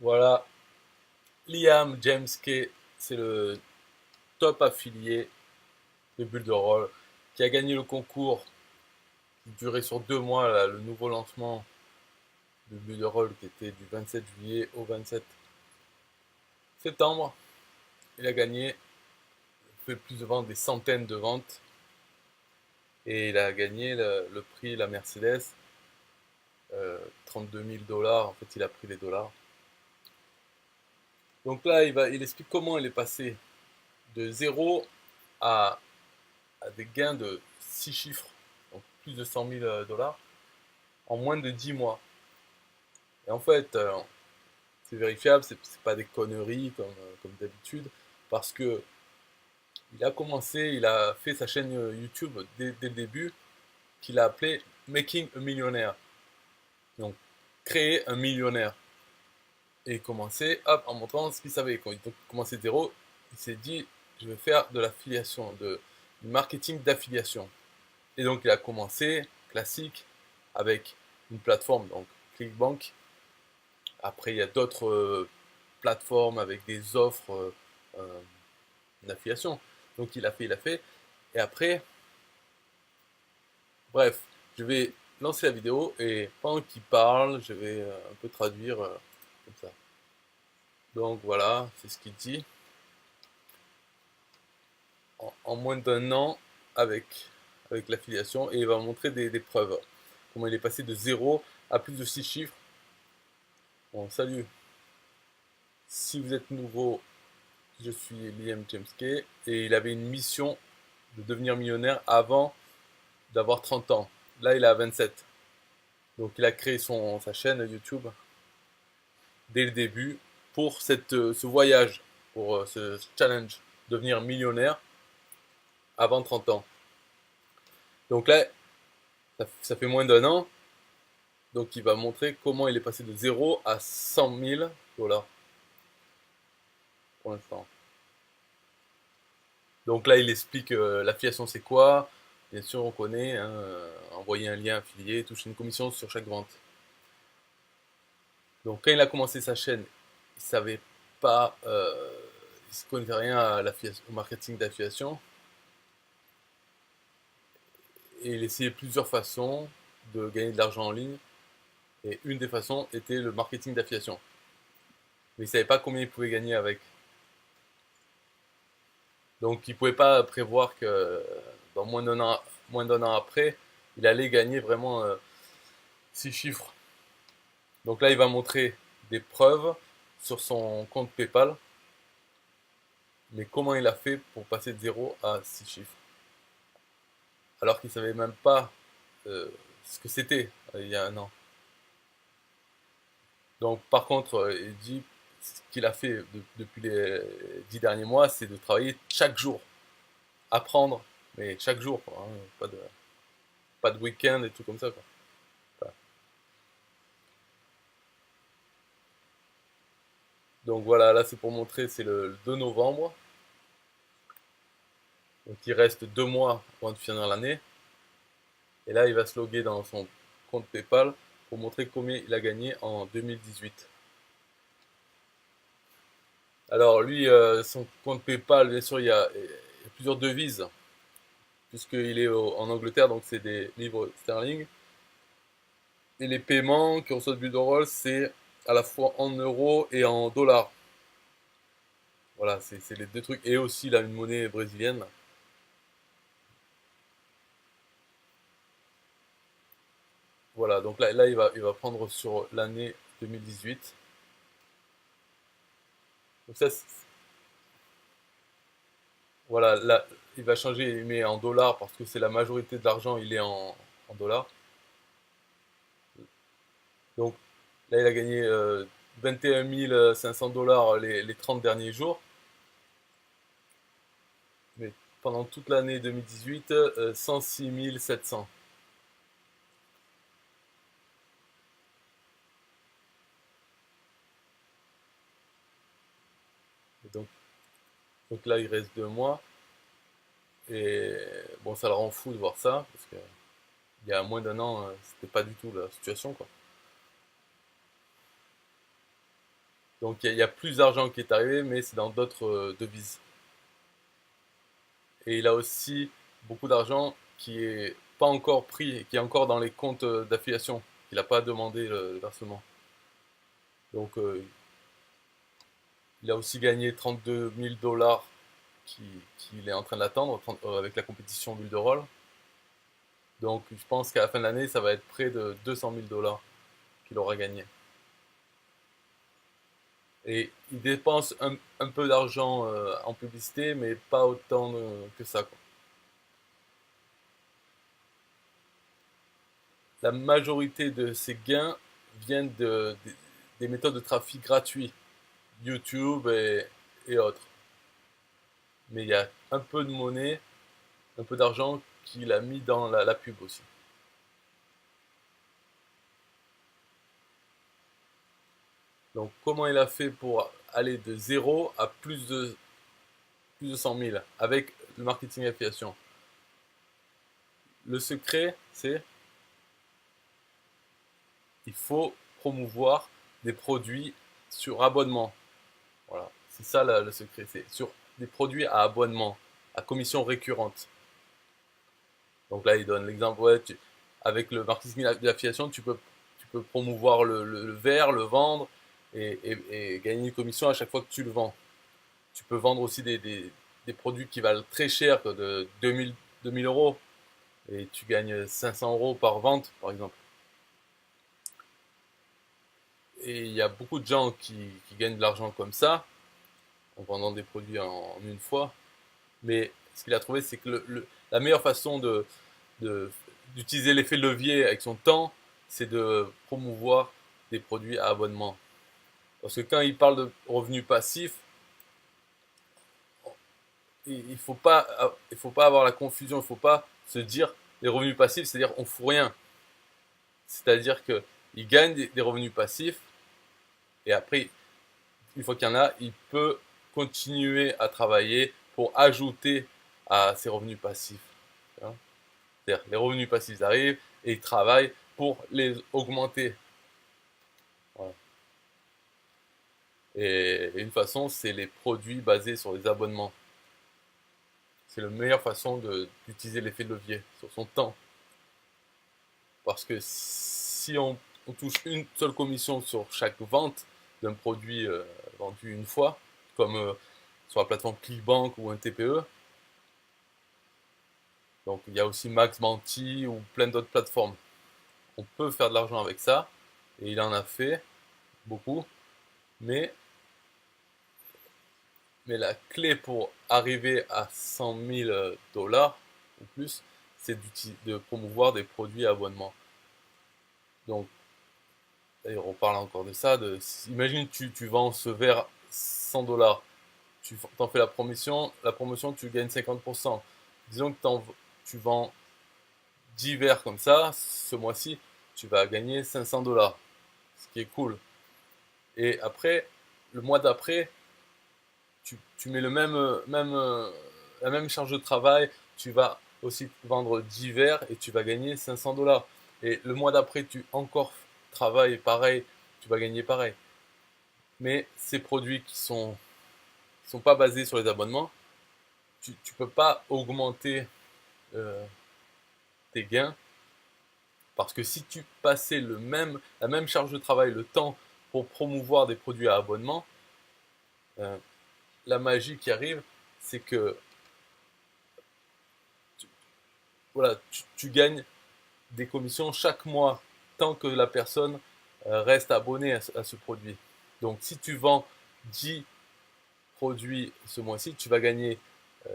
Voilà, Liam James Kay, c'est le top affilié de Bulle de Rôle qui a gagné le concours qui durait sur 2 mois, là, le nouveau lancement de Bulle de Rôle qui était du 27 juillet au 27 septembre. Il a gagné, fait plus de ventes, des centaines de ventes, et il a gagné le prix, la Mercedes, 32 000 dollars. En fait, il a pris les dollars. Donc là, il explique comment il est passé de zéro à, à des gains de 6 chiffres, donc plus de 100 000 dollars, en moins de 10 mois. Et en fait, c'est vérifiable, c'est pas des conneries comme d'habitude, parce que il a fait sa chaîne YouTube dès le début, qu'il a appelé Making a Millionaire. Donc, créer un millionnaire. Et il commençait, hop, en montrant ce qu'il savait. Quand il commençait de zéro, il s'est dit, je vais faire de l'affiliation, du marketing d'affiliation. Et donc, il a commencé, classique, avec une plateforme, donc ClickBank. Après, il y a d'autres plateformes avec des offres d'affiliation. Donc, il a fait. Et après, bref, je vais lancer la vidéo et pendant qu'il parle, je vais un peu traduire comme ça. Donc voilà, c'est ce qu'il dit. En moins d'un an avec l'affiliation, et il va montrer des preuves. Comment il est passé de zéro à plus de 6 chiffres. Bon, salut. Si vous êtes nouveau, je suis Liam James Kay, et il avait une mission de devenir millionnaire avant d'avoir 30 ans. Là, il a 27. Donc, il a créé sa chaîne YouTube dès le début pour ce voyage, pour ce challenge, devenir millionnaire avant 30 ans. Donc là, ça fait moins d'un an. Donc il va montrer comment il est passé de 0 à 100 000 dollars pour l'instant. Donc là, il explique l'affiliation c'est quoi. Bien sûr, on connaît, hein, envoyer un lien affilié, toucher une commission sur chaque vente. Donc quand il a commencé sa chaîne, il savait pas, il ne connaissait rien au marketing d'affiliation. Et il essayait plusieurs façons de gagner de l'argent en ligne. Et une des façons était le marketing d'affiliation. Mais il ne savait pas combien il pouvait gagner avec. Donc il ne pouvait pas prévoir que dans moins d'un an après, il allait gagner vraiment 6 chiffres. Donc là, il va montrer des preuves sur son compte PayPal, mais comment il a fait pour passer de 0 à 6 chiffres. Alors qu'il ne savait même pas euh, ce que c'était il y a un an. Donc par contre, il dit ce qu'il a fait depuis les 10 derniers mois, c'est de travailler chaque jour, apprendre, mais chaque jour, quoi, hein, pas de week-end et tout comme ça, quoi. Voilà. Donc voilà, là c'est pour montrer, c'est le 2 novembre. Donc il reste 2 mois avant de finir l'année. Et là, il va se loguer dans son compte PayPal pour montrer combien il a gagné en 2018. Alors lui, son compte PayPal, bien sûr, il y a plusieurs devises, puisqu'il est en Angleterre, donc c'est des livres sterling. Et les paiements qui reçoivent du Bull c'est à la fois en euros et en dollars. Voilà, c'est les deux trucs. Et aussi là, une monnaie brésilienne. Voilà, donc là il va prendre sur l'année 2018. Donc ça, voilà, là, il va changer, il met en dollars parce que c'est la majorité de l'argent, il est en dollars. Donc là, il a gagné 21 500 dollars les 30 derniers jours. Mais pendant toute l'année 2018, 106 700. Et donc là, il reste 2 mois. Et bon, ça le rend fou de voir ça, parce que il y a moins d'un an, c'était pas du tout la situation, quoi. Donc il y a plus d'argent qui est arrivé, mais c'est dans d'autres devises. Et il a aussi beaucoup d'argent qui est pas encore pris, et qui est encore dans les comptes d'affiliation. Il n'a pas demandé le versement. Donc il a aussi gagné 32 000 dollars qu'il est en train d'attendre avec la compétition bulle de rôle. Donc je pense qu'à la fin de l'année, ça va être près de 200 000 dollars qu'il aura gagné. Et il dépense un peu d'argent en publicité, mais pas autant que ça, quoi. La majorité de ses gains viennent des méthodes de trafic gratuits, YouTube et autres. Mais il y a un peu de monnaie, un peu d'argent qu'il a mis dans la pub aussi. Donc comment il a fait pour aller de 0 à plus de 100 000 avec le marketing affiliation? Le secret, c'est il faut promouvoir des produits sur abonnement. Voilà, c'est ça le secret, c'est sur des produits à abonnement, à commission récurrente. Donc là, il donne l'exemple, ouais, avec le marketing d'affiliation, tu peux promouvoir le verre, le vendre et gagner une commission à chaque fois que tu le vends. Tu peux vendre aussi des produits qui valent très cher, de 2000 euros, et tu gagnes 500 euros par vente, par exemple. Et il y a beaucoup de gens qui gagnent de l'argent comme ça, en vendant des produits en une fois. Mais ce qu'il a trouvé, c'est que la meilleure façon d'utiliser l'effet levier avec son temps, c'est de promouvoir des produits à abonnement. Parce que quand il parle de revenus passifs, il faut pas avoir la confusion, il faut pas se dire les revenus passifs, c'est-à-dire on fout rien. C'est-à-dire que il gagne des revenus passifs et après, une fois qu'il y en a, il peut continuer à travailler pour ajouter à ses revenus passifs. C'est-à-dire les revenus passifs arrivent et il travaille pour les augmenter. Voilà. Et une façon, c'est les produits basés sur les abonnements. C'est la meilleure façon d'utiliser l'effet de levier sur son temps. Parce que si on touche une seule commission sur chaque vente d'un produit vendu une fois, comme sur la plateforme Clickbank ou un TPE, donc il y a aussi Max Bounty ou plein d'autres plateformes. On peut faire de l'argent avec ça, et il en a fait beaucoup, mais la clé pour arriver à 100 000 dollars ou plus, c'est de promouvoir des produits à abonnement. Donc, d'ailleurs, on parle encore de ça. Imagine tu vends ce verre 100 dollars, tu t'en fais la promotion, tu gagnes 50%. Disons que tu vends 10 verres comme ça, ce mois-ci, tu vas gagner 500 dollars, ce qui est cool. Et après, le mois d'après, tu mets la même charge de travail, tu vas aussi vendre 10 verres et tu vas gagner 500 dollars. Et le mois d'après, tu encore travailles pareil, tu vas gagner pareil. Mais ces produits qui sont pas basés sur les abonnements, tu peux pas augmenter euh, tes gains parce que si tu passais la même charge de travail, le temps pour promouvoir des produits à abonnement, euh, la magie qui arrive, c'est que voilà, tu gagnes des commissions chaque mois tant que la personne reste abonnée à ce produit. Donc si tu vends 10 produits ce mois-ci, tu vas gagner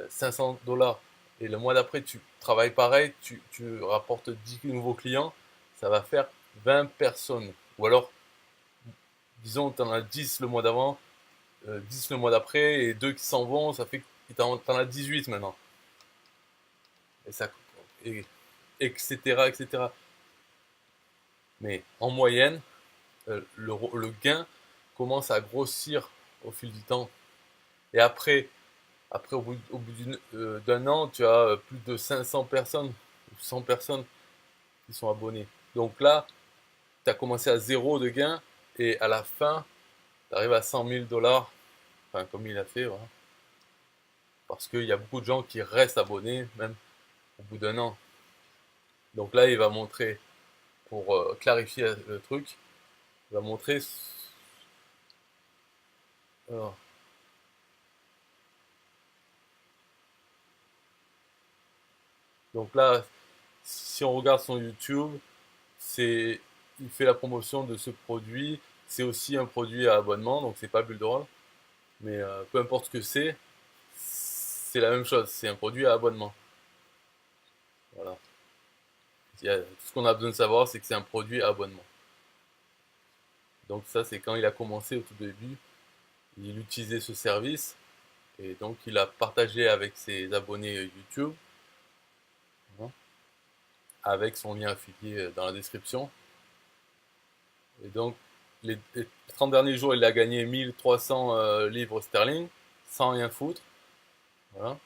500 dollars. Et le mois d'après, tu travailles pareil, tu rapportes 10 nouveaux clients, ça va faire 20 personnes. Ou alors, disons, tu en as 10 le mois d'avant, 10 le mois d'après, et 2 qui s'en vont, ça fait que tu en as 18 maintenant. Et ça, et, etc., etc. Mais en moyenne, le gain commence à grossir au fil du temps. Et après au bout d'un an, tu as plus de 500 personnes, ou 100 personnes qui sont abonnées. Donc là, tu as commencé à zéro de gain et à la fin, tu arrives à 100 000 dollars, enfin comme il a fait, voilà. Parce qu'il y a beaucoup de gens qui restent abonnés, même au bout d'un an. Donc là, il va montrer, pour clarifier le truc, il va montrer. Alors, donc là, si on regarde son YouTube, c'est, il fait la promotion de ce produit. C'est aussi un produit à abonnement, donc c'est pas Bulle de rôle. Mais peu importe ce que c'est la même chose. C'est un produit à abonnement. Voilà. Tout ce qu'on a besoin de savoir, c'est que c'est un produit à abonnement. Donc ça, c'est quand il a commencé au tout début, il utilisait ce service et donc il a partagé avec ses abonnés YouTube, hein, avec son lien affilié dans la description. Et donc les 30 derniers jours, il a gagné 1300 livres sterling sans rien foutre. Voilà.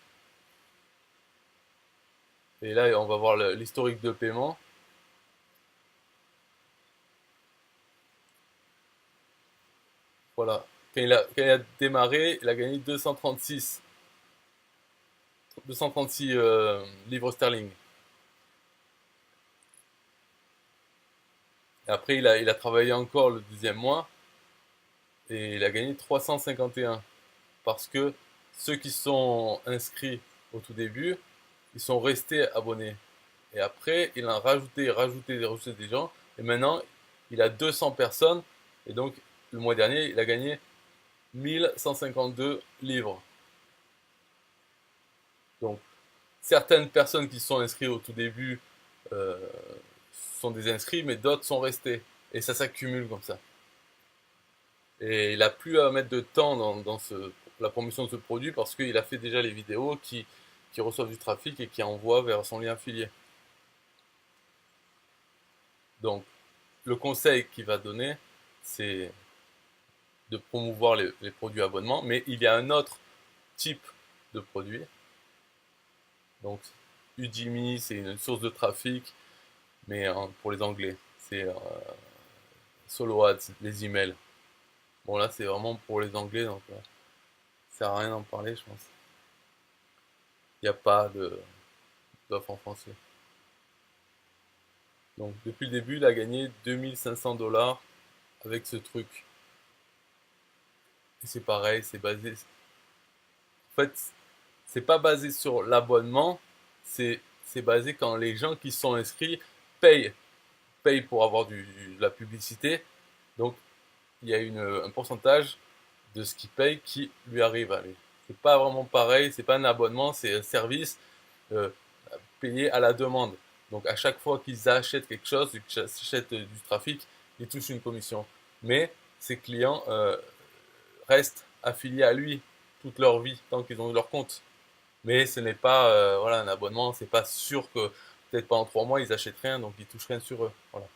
Et là, on va voir l'historique de paiement. Voilà. Quand il a démarré, il a gagné 236 livres sterling. Et après, il a travaillé encore le deuxième mois et il a gagné 351. Parce que ceux qui sont inscrits au tout début, ils sont restés abonnés. Et après, il a rajouté des gens. Et maintenant, il a 200 personnes. Et donc, le mois dernier, il a gagné 1152 livres. Donc, certaines personnes qui sont inscrites au tout début euh, sont des inscrits, mais d'autres sont restés. Et ça s'accumule comme ça. Et il a plus à mettre de temps dans la promotion de ce produit parce qu'il a fait déjà les vidéos qui reçoivent du trafic et qui envoient vers son lien affilié. Donc, le conseil qu'il va donner, c'est de promouvoir les produits abonnements, mais il y a un autre type de produit. Donc, Udemy, c'est une source de trafic, mais pour les Anglais, c'est Solo Ads, les emails. Bon, là, c'est vraiment pour les Anglais, donc ça sert à rien d'en parler, je pense. Il n'y a pas d'offre en français. Donc, depuis le début, il a gagné 2500 dollars avec ce truc. Et c'est pareil, c'est basé. En fait, c'est pas basé sur l'abonnement, c'est basé quand les gens qui sont inscrits payent, payent pour avoir de la publicité. Donc, il y a un pourcentage de ce qu'il paye qui lui arrive à lui. C'est pas vraiment pareil, c'est pas un abonnement, c'est un service euh, payé à la demande. Donc à chaque fois qu'ils achètent quelque chose, qu'ils achètent du trafic, ils touchent une commission. Mais ces clients restent affiliés à lui toute leur vie tant qu'ils ont leur compte. Mais ce n'est pas voilà, un abonnement, c'est pas sûr que peut-être pendant 3 mois ils achètent rien, donc ils touchent rien sur eux. Voilà.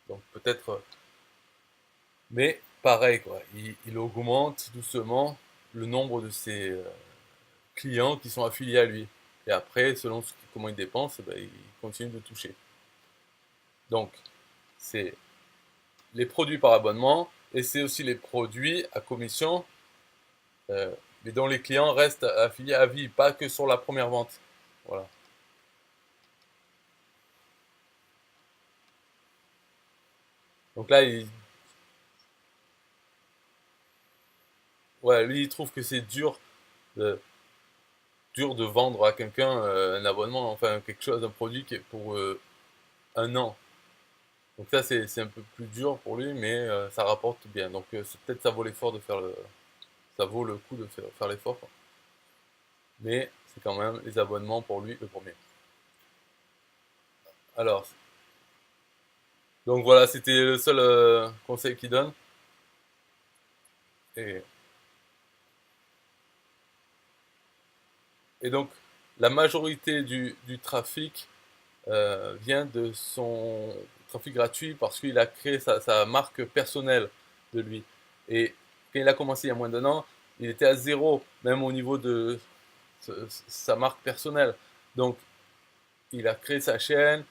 Donc peut-être, mais pareil quoi, il augmente doucement le nombre de ses clients qui sont affiliés à lui. Et après, selon comment il dépense, ben, il continue de toucher. Donc, c'est les produits par abonnement et c'est aussi les produits à commission, euh, mais dont les clients restent affiliés à vie, pas que sur la première vente. Voilà. Donc là, ouais, lui, il trouve que c'est dur de vendre à quelqu'un un abonnement, enfin quelque chose, un produit qui est pour un an. Donc ça, c'est un peu plus dur pour lui, mais ça rapporte bien. Donc peut-être ça vaut l'effort de faire ça vaut le coup de faire l'effort, quoi. Mais c'est quand même les abonnements pour lui le premier. Alors, donc voilà, c'était le seul conseil qu'il donne. Et, et donc, la majorité du trafic vient de son trafic gratuit parce qu'il a créé sa marque personnelle de lui. Et quand il a commencé il y a moins d'un an, il était à zéro, même au niveau de sa marque personnelle. Donc, il a créé sa chaîne,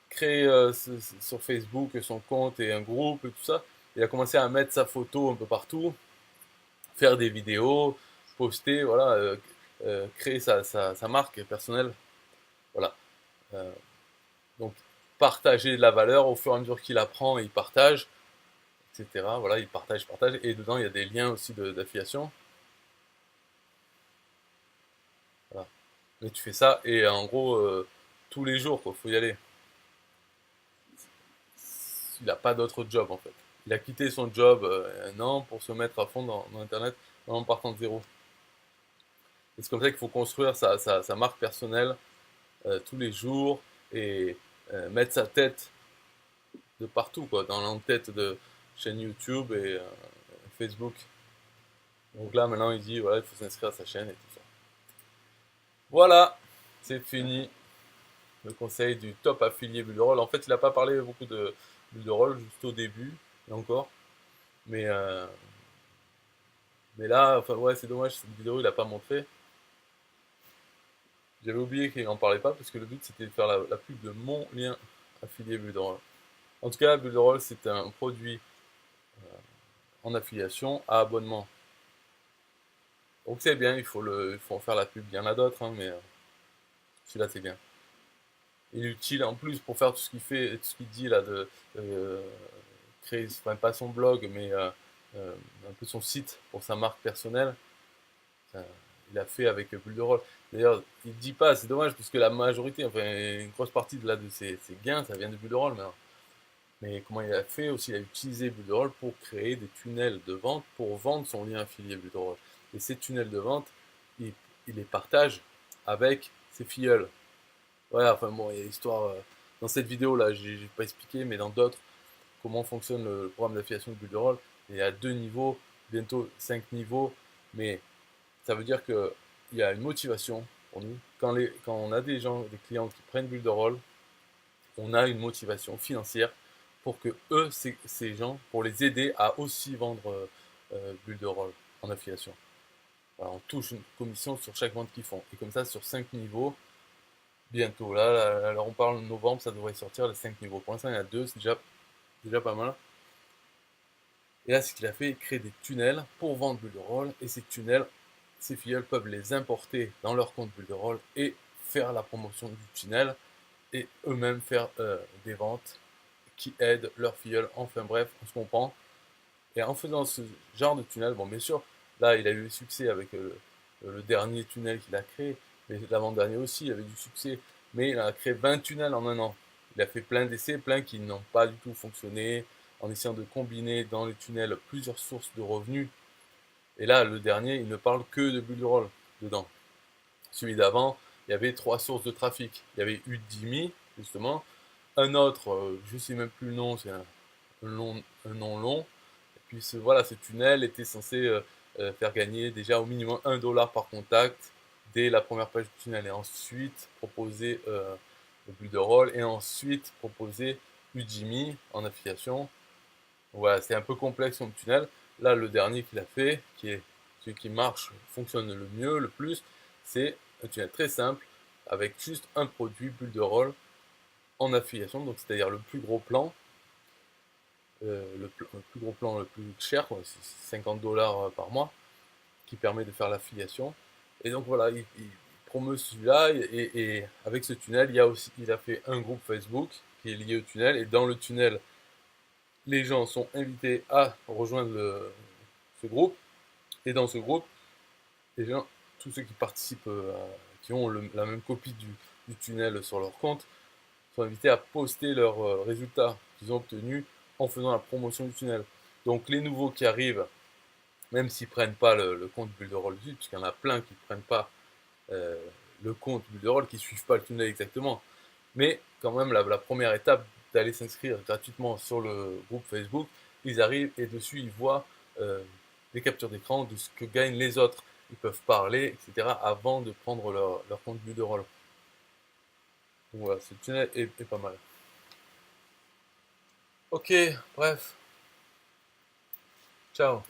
créé sur Facebook son compte et un groupe et tout ça. il a commencé à mettre sa photo un peu partout, faire des vidéos, poster, voilà, créer sa marque personnelle. Voilà. Euh, donc, partager de la valeur au fur et à mesure qu'il apprend, il partage, etc. Voilà, il partage, partage. Et dedans, il y a des liens aussi d'affiliation. Voilà. Mais tu fais ça, et en gros, tous les jours, quoi, faut y aller. Il n'a pas d'autre job, en fait. Il a quitté son job un an pour se mettre à fond dans Internet en partant de zéro. Et c'est comme ça qu'il faut construire sa marque personnelle tous les jours et mettre sa tête de partout, quoi, dans l'entête de chaîne YouTube et Facebook. Donc là, maintenant, il dit, voilà, il faut s'inscrire à sa chaîne et tout ça. Voilà, c'est fini. Le conseil du top affilié bulle de rôle. En fait, il n'a pas parlé beaucoup de bulle de rôle, juste au début, et encore. Mais, euh, mais là, enfin, ouais, c'est dommage, cette vidéo, il n'a pas montré. J'avais oublié qu'il n'en parlait pas, parce que le but, c'était de faire la pub de mon lien affilié bulle de rôle. En tout cas, bulle de rôle, c'est un produit en affiliation à abonnement. Donc c'est bien, il faut en faire la pub. Il y en a d'autres, hein, mais celui-là, c'est bien. Il est utile en plus pour faire tout ce qu'il fait, tout ce qu'il dit là, de euh, créer, enfin, pas son blog, mais un peu son site pour sa marque personnelle. Ça, il a fait avec Bulle de Rôle. D'ailleurs, il dit pas, c'est dommage, parce que la majorité, enfin une grosse partie de ses gains, ça vient de Bulle de Rôle maintenant. Mais comment il a fait aussi, il a utilisé Bulle de Rôle pour créer des tunnels de vente pour vendre son lien affilié Bulle de Rôle. Et ces tunnels de vente, il, il les partage avec ses filleuls. Voilà, enfin bon, il y a l'histoire. Dans cette vidéo là, j'ai pas expliqué, mais dans d'autres, comment fonctionne le programme d'affiliation de Bulle de Rôle. Il y a 2 niveaux, bientôt 5 niveaux, mais ça veut dire qu'il y a une motivation pour nous. Quand on a des gens, des clients qui prennent Bulle de Rôle, on a une motivation financière pour que eux, ces gens, pour les aider à aussi vendre Bulle de Rôle en affiliation. Voilà, on touche une commission sur chaque vente qu'ils font. Et comme ça, sur 5 niveaux, bientôt. Là, alors on parle de novembre, ça devrait sortir les 5 niveaux. Pour l'instant, il y en a 2, c'est déjà pas mal. Et là, ce qu'il a fait, il crée des tunnels pour vendre Bulle de Rôle. Et ces tunnels, ces filleuls peuvent les importer dans leur compte Bulle de Rôle et faire la promotion du tunnel et eux-mêmes faire des ventes qui aident leurs filleuls. Enfin bref, on se comprend. Et en faisant ce genre de tunnel, bon, bien sûr, là, il a eu du succès avec le dernier tunnel qu'il a créé, mais l'avant-dernier aussi, il avait du succès. Mais il a créé 20 tunnels en un an. Il a fait plein d'essais, plein qui n'ont pas du tout fonctionné, en essayant de combiner dans les tunnels plusieurs sources de revenus. Et là, le dernier, il ne parle que de bulle de rôle dedans. Celui d'avant, il y avait 3 sources de trafic. Il y avait Udemy, justement. Un autre, je ne sais même plus le nom, c'est un nom long. Et puis voilà, ce tunnel était censé faire gagner déjà au minimum 1 dollar par contact dès la première page du tunnel. Et ensuite proposer le bulle de rôle. Et ensuite proposer Udemy en affiliation. Voilà, c'est un peu complexe comme tunnel. Là, le dernier qu'il a fait, qui est celui qui marche, fonctionne le mieux, le plus, c'est un tunnel très simple avec juste un produit, bulle de rôle, en affiliation. Donc, c'est-à-dire le plus gros plan, le plus gros plan le plus cher, c'est 50 dollars par mois, qui permet de faire l'affiliation. Et donc voilà, il promeut celui-là et avec ce tunnel, il a fait un groupe Facebook qui est lié au tunnel et dans le tunnel, les gens sont invités à rejoindre ce groupe. Et dans ce groupe, les gens, tous ceux qui participent, qui ont la même copie du tunnel sur leur compte, sont invités à poster leurs résultats qu'ils ont obtenus en faisant la promotion du tunnel. Donc les nouveaux qui arrivent, même s'ils ne prennent pas le compte Bulle de Rôle dessus, puisqu'il y en a plein qui ne prennent pas euh, le compte Bulle de Rôle, qui ne suivent pas le tunnel exactement. Mais quand même, la première étape d'aller s'inscrire gratuitement sur le groupe Facebook, ils arrivent et dessus ils voient des captures d'écran de ce que gagnent les autres. Ils peuvent parler, etc. avant de prendre leur compte Bulle de Rôle. Donc voilà, ce tunnel est pas mal. Ok, bref, ciao.